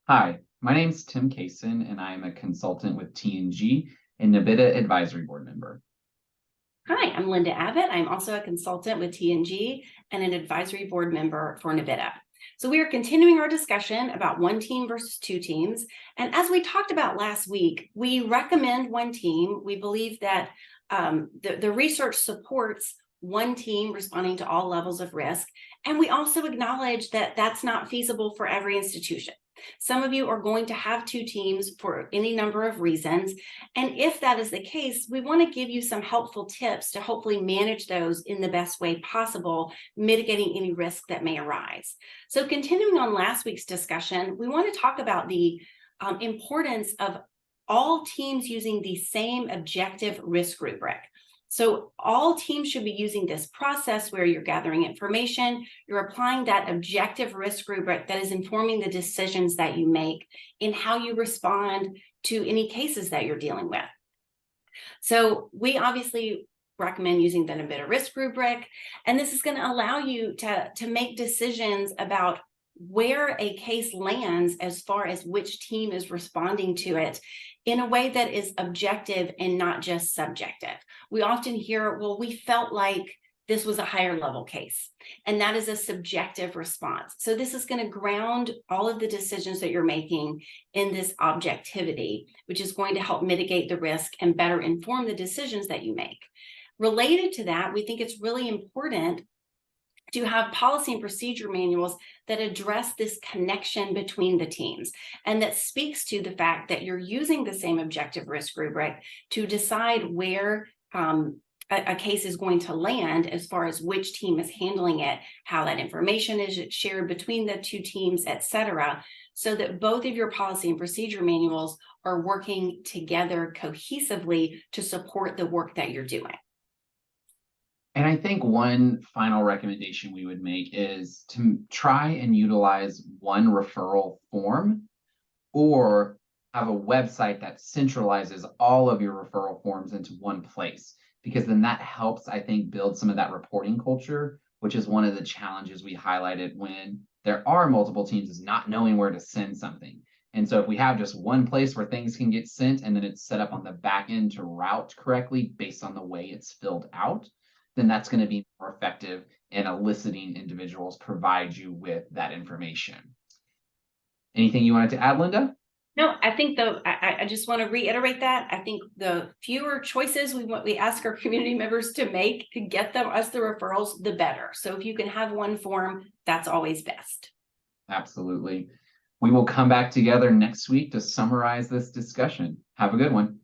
Hi, my name's Tim Cason, and I'm a consultant with T&G and NBITA advisory board member. Hi, I'm Linda Abbott. I'm also a consultant with T&G and an advisory board member for NBITA. So we are continuing our discussion about one team versus two teams. And as we talked about last week, we recommend one team. We believe that the research supports one team responding to all levels of risk. And we also acknowledge that that's not feasible for every institution. Some of you are going to have two teams for any number of reasons. And if that is the case, we want to give you some helpful tips to hopefully manage those in the best way possible, mitigating any risk that may arise. So continuing on last week's discussion, we want to talk about the importance of all teams using the same objective risk rubric. So all teams should be using this process where you're gathering information, you're applying that objective risk rubric that is informing the decisions that you make in how you respond to any cases that you're dealing with. So we obviously recommend using the NBITA risk rubric, and this is going to allow you to make decisions about where a case lands as far as which team is responding to it in a way that is objective and not just subjective. We often hear, well, we felt like this was a higher level case, and that is a subjective response. So this is going to ground all of the decisions that you're making in this objectivity, which is going to help mitigate the risk and better inform the decisions that you make. Related to that, we think it's really important to have policy and procedure manuals that address this connection between the teams and that speaks to the fact that you're using the same objective risk rubric to decide where a case is going to land as far as which team is handling it, how that information is shared between the two teams, etc., so that both of your policy and procedure manuals are working together cohesively to support the work that you're doing. And I think one final recommendation we would make is to try and utilize one referral form or have a website that centralizes all of your referral forms into one place, because then that helps, I think, build some of that reporting culture, which is one of the challenges we highlighted when there are multiple teams, is not knowing where to send something. And so if we have just one place where things can get sent and then it's set up on the back end to route correctly based on the way it's filled out, then that's going to be more effective in eliciting individuals provide you with that information. Anything you wanted to add, Linda? No, I think I just want to reiterate that. I think the fewer choices we ask our community members to make to get us the referrals, the better. So if you can have one form, that's always best. Absolutely. We will come back together next week to summarize this discussion. Have a good one.